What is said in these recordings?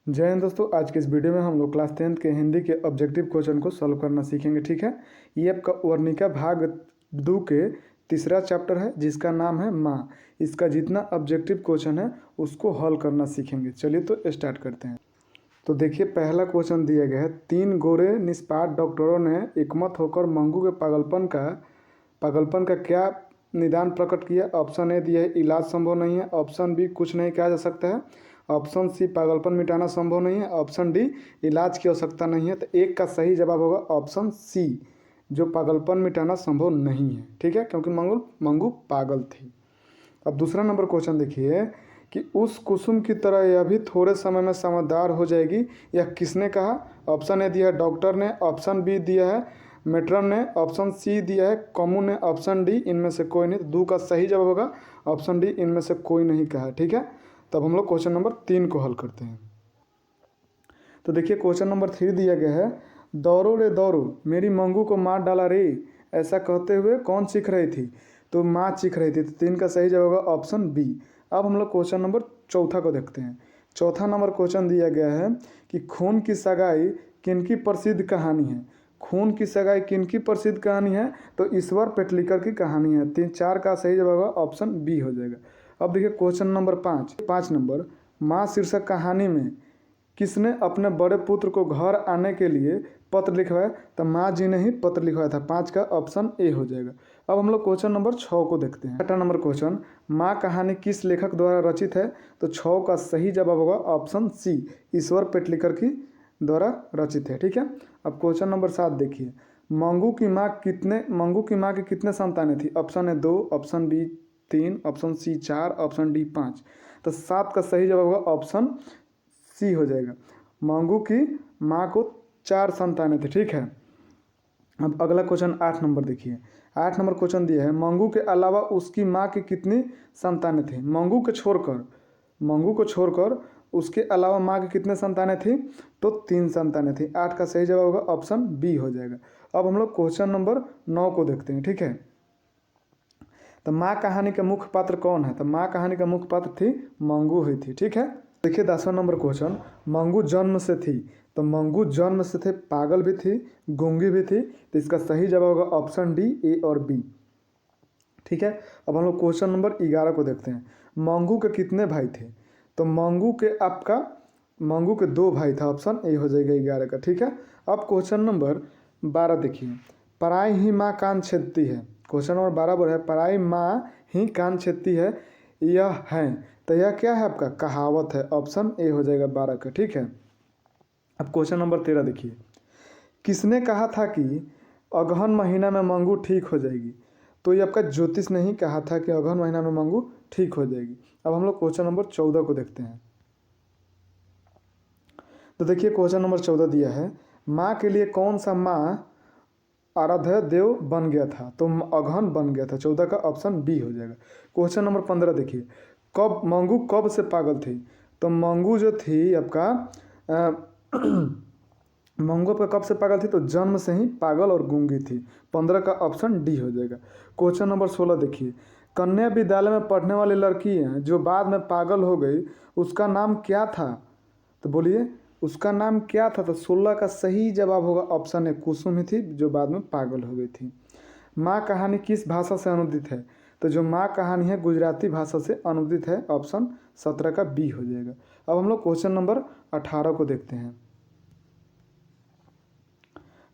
जय हिंद दोस्तों। आज के इस वीडियो में हम लोग क्लास 10th के हिंदी के ऑब्जेक्टिव क्वेश्चन को सॉल्व करना सीखेंगे। ठीक है, ये आपका वर्णिका भाग 2 के तीसरा चैप्टर है जिसका नाम है माँ। इसका जितना ऑब्जेक्टिव क्वेश्चन है उसको हल करना सीखेंगे। चलिए तो स्टार्ट करते हैं। तो देखिए, पहला क्वेश्चन दिया गया है, 3 गोरे निष्पाप डॉक्टरों ने एकमत होकर मंगू के पागलपन का क्या निदान प्रकट किया। ऑप्शन ए दिया है इलाज संभव नहीं है, ऑप्शन बी कुछ नहीं किया जा सकता है, ऑप्शन सी पागलपन मिटाना संभव नहीं है, ऑप्शन डी इलाज की आवश्यकता नहीं है। तो एक का सही जवाब होगा ऑप्शन सी, जो पागलपन मिटाना संभव नहीं है। ठीक है, क्योंकि मंगू पागल थी। अब दूसरा नंबर क्वेश्चन देखिए कि उस कुसुम की तरह यह भी थोड़े समय में समझदार हो जाएगी, यह किसने कहा। ऑप्शन ए दिया है डॉक्टर ने, ऑप्शन बी दिया है मेट्रन ने, ऑप्शन सी दिया है कॉमू ने, ऑप्शन डी इनमें से कोई नहीं। तो दो का सही जवाब होगा ऑप्शन डी, इनमें से कोई नहीं कहा। ठीक है, तब हम लोग क्वेश्चन नंबर 3 को हल करते हैं। तो देखिए, क्वेश्चन नंबर 3 दिया गया है, दौड़ो रे दौड़ो मेरी मंगू को मार डाला रे, ऐसा कहते हुए कौन चीख रही थी। तो माँ चीख रही थी। तो 3 का सही जवाब होगा ऑप्शन बी। अब हम लोग क्वेश्चन नंबर 4 को देखते हैं। चौथा नंबर क्वेश्चन दिया गया है कि खून की सगाई किनकी प्रसिद्ध कहानी है। खून की सगाई किनकी प्रसिद्ध कहानी है। तो ईश्वर पेटलिकर की कहानी है। 3-4 का सही जवाब होगा ऑप्शन बी हो जाएगा। अब देखिए क्वेश्चन नंबर 5 नंबर, माँ शीर्षक कहानी में किसने अपने बड़े पुत्र को घर आने के लिए पत्र लिखवाया। तो माँ जी ने ही पत्र लिखवाया था। 5 का ऑप्शन ए हो जाएगा। अब हम लोग क्वेश्चन नंबर 6 को देखते हैं। 8 नंबर क्वेश्चन, माँ कहानी किस लेखक द्वारा रचित है। तो 6 का सही जवाब होगा ऑप्शन सी, ईश्वर पेटलिकर की द्वारा रचित है। ठीक है, अब क्वेश्चन नंबर 7 देखिए, मंगू की माँ की कितने संतानें थी। Option A 2, option B 3, option C 4, option D 5। तो 7 का सही जवाब होगा ऑप्शन सी हो जाएगा। मंगू की माँ को 4 संतानें थे। ठीक है, अब अगला क्वेश्चन 8 नंबर देखिए। 8 नंबर क्वेश्चन दिया है, मंगू के अलावा उसकी माँ की कितनी संतानें थी। मंगू को छोड़कर उसके अलावा माँ की कितने संतानें थी। तो 3 संतानें थी। 8 का सही जवाब होगा ऑप्शन बी हो जाएगा। अब हम लोग क्वेश्चन नंबर 9 को देखते हैं। ठीक है, तो माँ कहानी का मुख्य पात्र कौन है। तो माँ कहानी का मुख्य पात्र थी मंगू हुई थी। ठीक है, देखिए 10वां नंबर क्वेश्चन, मंगू जन्म से थी। तो मंगू जन्म से थे, पागल भी थी, गूंगी भी थी। तो इसका सही जवाब होगा ऑप्शन डी, ए और बी। ठीक है, अब हम लोग क्वेश्चन नंबर 11 को देखते हैं। मंगू के कितने भाई थे। तो मंगू के 2 भाई था। ऑप्शन ए हो जाएगा 11 का। ठीक है, अब क्वेश्चन नंबर 12 देखिए, पराई ही माँ कान छेदती है। क्वेश्चन नंबर 12 बोल है, पराई माँ ही कान छेदती है, यह है। तो यह क्या है आपका, कहावत है। ऑप्शन ए हो जाएगा 12 का। ठीक है, अब क्वेश्चन नंबर 13 देखिए, किसने कहा था कि अगहन महीना में मंगू ठीक हो जाएगी। तो ये आपका ज्योतिष ने ही कहा था कि अगहन महीना में मंगू ठीक हो जाएगी। अब हम लोग क्वेश्चन नंबर 14 को देखते हैं। तो देखिए क्वेश्चन नंबर 14 दिया है, माँ के लिए कौन सा माँ आराध्य देव बन गया था। तो अगहन बन गया था। 14 का ऑप्शन बी हो जाएगा। क्वेश्चन नंबर 15 देखिए, मंगू कब से पागल थी। तो मंगू जो थी आपका मंगू पर कब से पागल थी। तो जन्म से ही पागल और गूंगी थी। 15 का ऑप्शन डी हो जाएगा। क्वेश्चन नंबर 16 देखिए, कन्या विद्यालय में पढ़ने वाली लड़की है जो बाद में पागल हो गई, उसका नाम क्या था। तो बोलिए उसका नाम क्या था। तो 16 का सही जवाब होगा ऑप्शन ए, कुसुम ही थी जो बाद में पागल हो गई थी। माँ कहानी किस भाषा से अनुदित है। तो जो माँ कहानी है गुजराती भाषा से अनुदित है। ऑप्शन 17 का बी हो जाएगा। अब हम लोग क्वेश्चन नंबर 18 को देखते हैं।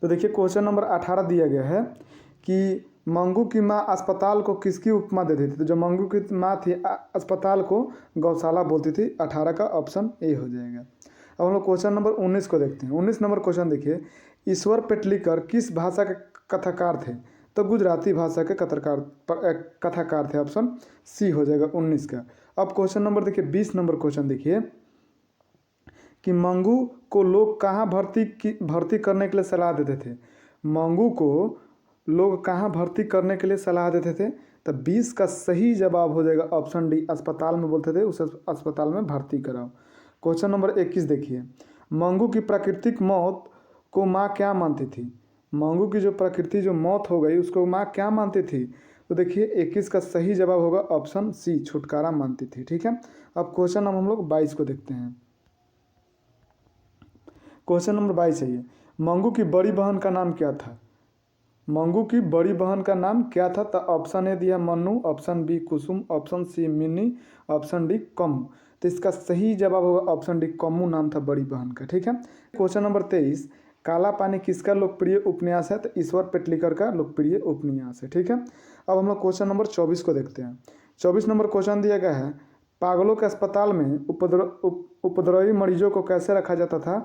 तो देखिए क्वेश्चन नंबर 18 दिया गया है कि मंगू की माँ अस्पताल को किसकी उपमा देती थी। तो जो मंगू की माँ थी अस्पताल को गौशाला बोलती थी। 18 का ऑप्शन ए हो जाएगा। अब हम लोग क्वेश्चन नंबर 19 को देखते हैं। 19 नंबर क्वेश्चन देखिए, ईश्वर पेटलिकर किस भाषा के कथाकार थे। तो गुजराती भाषा के कथाकार थे। ऑप्शन सी हो जाएगा 19 का। अब क्वेश्चन नंबर देखिए 20 नंबर क्वेश्चन देखिए कि मंगू को लोग कहाँ भर्ती करने के लिए सलाह देते थे। मंगू को लोग कहाँ भर्ती करने के लिए सलाह देते थे। तो 20 का सही जवाब हो जाएगा ऑप्शन डी, अस्पताल में बोलते थे उस अस्पताल में भर्ती कराओ। क्वेश्चन नंबर 21 देखिए, मंगू की प्राकृतिक मौत को माँ क्या मानती थी। मंगू की जो मौत हो गई उसको माँ क्या मानती थी। तो देखिए 21 का सही जवाब होगा ऑप्शन सी, छुटकारा मानती थी। ठीक है, अब क्वेश्चन हम लोग 22 को देखते हैं। क्वेश्चन नंबर 22 है ये, मंगू की बड़ी बहन का नाम क्या था? मंगू की बड़ी बहन का नाम क्या था? तो ऑप्शन ए दिया मन्नू, ऑप्शन बी कुसुम, option C Minni, option D कम्मू। तो इसका सही जवाब होगा ऑप्शन डी कम्मू नाम था बड़ी बहन का। ठीक है। क्वेश्चन नंबर 23, काला पानी किसका लोकप्रिय उपन्यास है? तो ईश्वर पेटलिकर का लोकप्रिय उपन्यास है। ठीक है। अब हम लोग क्वेश्चन नंबर 24 को देखते हैं। 24 नंबर क्वेश्चन दिया गया है, पागलों के अस्पताल में उपद्रवी मरीजों को कैसे रखा जाता था?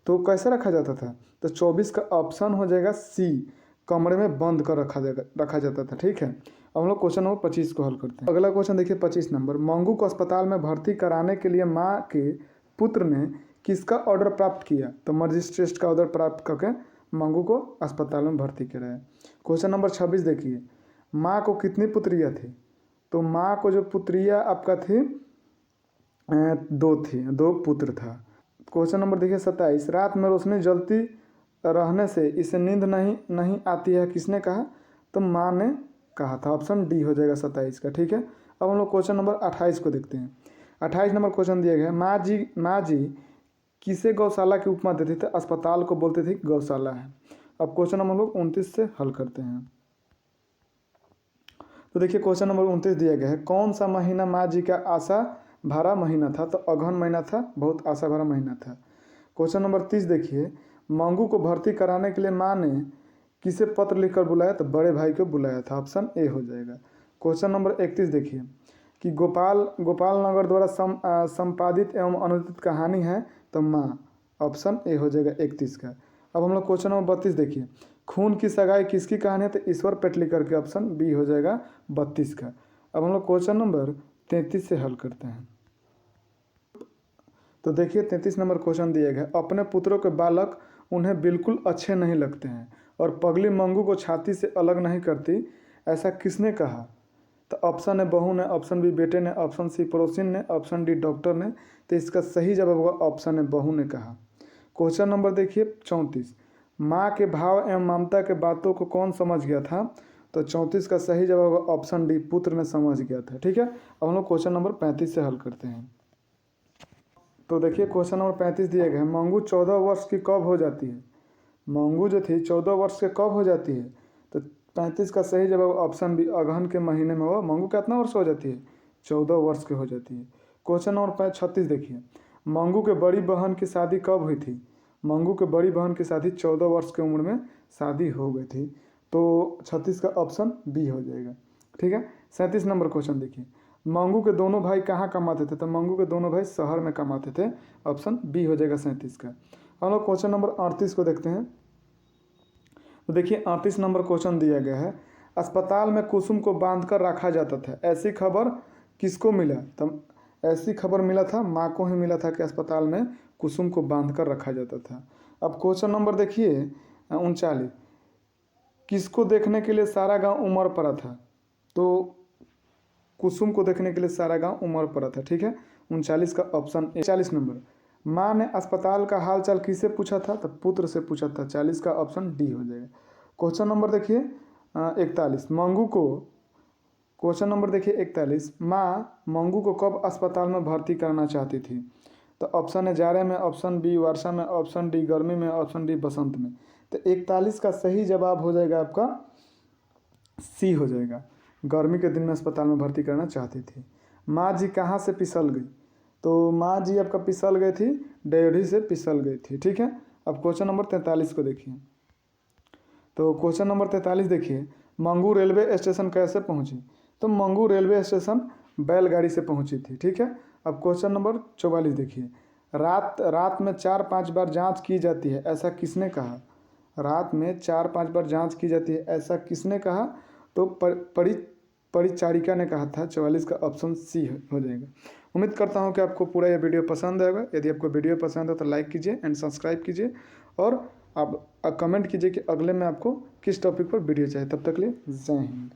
तो कैसे रखा जाता था? तो 24 का ऑप्शन हो जाएगा सी, कमरे में बंद कर रखा जाता था। ठीक है। अब हम लोग क्वेश्चन नंबर 25 को हल करते हैं। अगला क्वेश्चन देखिए 25 नंबर, मंगू को अस्पताल में भर्ती कराने के लिए माँ के पुत्र ने किसका ऑर्डर प्राप्त किया? तो मजिस्ट्रेट का ऑर्डर प्राप्त करके मंगू को अस्पताल में भर्ती कराया। क्वेश्चन नंबर 26 देखिए, माँ को कितनी पुत्रियाँ थी? तो माँ को जो पुत्रियाँ आपका थी 2 थी, 2 पुत्र था। क्वेश्चन नंबर देखिए 27, रात में रोशनी जलती रहने से इसे नींद नहीं आती है, किसने कहा? तो माँ ने कहा था। ऑप्शन डी हो जाएगा 27 का। ठीक है। अब हम लोग क्वेश्चन नंबर 28 को देखते हैं। 28 नंबर क्वेश्चन दिया गया है, माँ जी किसे गौशाला की उपमा देते थे? अस्पताल को बोलते थे गौशाला है। अब क्वेश्चन नंबर हम लोग 29 से हल करते हैं। तो देखिए क्वेश्चन नंबर 29 दिया गया है, कौन सा महीना माँ जी का आशा भरा महीना था? तो अगहन महीना था, बहुत आशा भरा महीना था। क्वेश्चन नंबर 30 देखिए, मंगू को भर्ती कराने के लिए माँ ने किसे पत्र लिखकर बुलाया? तो बड़े भाई को बुलाया था। ऑप्शन ए हो जाएगा। क्वेश्चन नंबर 31 देखिए कि गोपाल नगर द्वारा संपादित एवं अनुदित कहानी है? तो माँ। ऑप्शन ए हो जाएगा 31 का। अब हम लोग क्वेश्चन नंबर 32 देखिए, खून की सगाई किसकी कहानी है? तो ईश्वर पेटलिकर के। ऑप्शन बी हो जाएगा 32 का। अब हम लोग क्वेश्चन नंबर 33 से हल करते हैं। तो देखिए 33 नंबर क्वेश्चन दिया गया, अपने पुत्रों के बालक उन्हें बिल्कुल अच्छे नहीं लगते हैं और पगली मंगू को छाती से अलग नहीं करती, ऐसा किसने कहा? तो ऑप्शन ए बहू ने, ऑप्शन बी बेटे ने, ऑप्शन सी पड़ोसिन ने, ऑप्शन डी डॉक्टर ने। तो इसका सही जवाब होगा ऑप्शन ए बहू ने कहा। क्वेश्चन नंबर देखिए 34, माँ के भाव एवं ममता के बातों को कौन समझ गया था? तो 34 का सही जवाब होगा ऑप्शन डी, पुत्र ने समझ गया था। ठीक है। अब हम लोग क्वेश्चन नंबर 35 से हल करते हैं। तो देखिए क्वेश्चन नंबर 35 दिया गया है, मंगू 14 वर्ष की कब हो जाती है? मंगू जो थी 14 वर्ष के कब हो जाती है? तो 35 का सही जवाब ऑप्शन बी, अगहन के महीने में। हो मंगू कितना वर्ष हो जाती है? 14 वर्ष की हो जाती है। क्वेश्चन नंबर 36 देखिए, मंगू के बड़ी बहन की शादी कब हुई थी? मंगू के बड़ी बहन की शादी 14 वर्ष की उम्र में शादी हो गई थी। तो 36 का ऑप्शन बी हो जाएगा। ठीक है। 37 नंबर क्वेश्चन देखिए, मंगू के दोनों भाई कहाँ कमाते थे? तो मंगू के दोनों भाई शहर में कमाते थे। ऑप्शन बी हो जाएगा 37 का। हम लोग क्वेश्चन नंबर 38 को देखते हैं। तो देखिए 38 नंबर क्वेश्चन दिया गया है, अस्पताल में कुसुम को बांधकर रखा जाता था, ऐसी खबर किसको मिला? तो ऐसी खबर मिला था माँ को ही मिला था कि अस्पताल में कुसुम को बांधकर रखा जाता था। अब क्वेश्चन नंबर देखिए 39, किसको देखने के लिए सारा गांव उमड़ पड़ा था? तो कुसुम को देखने के लिए सारा गांव उमड़ पड़ा था। ठीक है। 39 का ऑप्शन ए। 40 नंबर, माँ ने अस्पताल का हालचाल किससे पूछा था? तो पुत्र से पूछा था। 40 का ऑप्शन डी हो जाएगा। क्वेश्चन नंबर देखिए 41, मंगू को, क्वेश्चन नंबर देखिए 41, माँ मंगू को कब अस्पताल में भर्ती करना चाहती थी? तो ऑप्शन है जाड़े में, ऑप्शन बी वर्षा में, ऑप्शन डी गर्मी में, ऑप्शन डी बसंत में। तो 41 का सही जवाब हो जाएगा आपका सी हो जाएगा, गर्मी के दिन में अस्पताल में भर्ती करना चाहती थी। माँ जी कहाँ से फिसल गई? तो माँ जी आपका फिसल गई थी, डेढ़ी से फिसल गई थी। ठीक है। अब क्वेश्चन नंबर 43 को देखिए। तो क्वेश्चन नंबर 43 देखिए, मंगू रेलवे स्टेशन कैसे पहुंची? तो मंगू रेलवे स्टेशन बैलगाड़ी से पहुंची थी। ठीक है। अब क्वेश्चन नंबर 44 देखिए, रात में 4-5 बार जांच की जाती है, ऐसा किसने कहा? रात में 4-5 बार जांच की जाती है, ऐसा किसने कहा? तो परिचारिका ने कहा था। 44 का ऑप्शन सी हो जाएगा। उम्मीद करता हूं कि आपको पूरा ये वीडियो पसंद आएगा। यदि आपको वीडियो पसंद है तो लाइक कीजिए एंड सब्सक्राइब कीजिए और आप कमेंट कीजिए कि अगले में आपको किस टॉपिक पर वीडियो चाहिए। तब तक के लिए जय हिंद।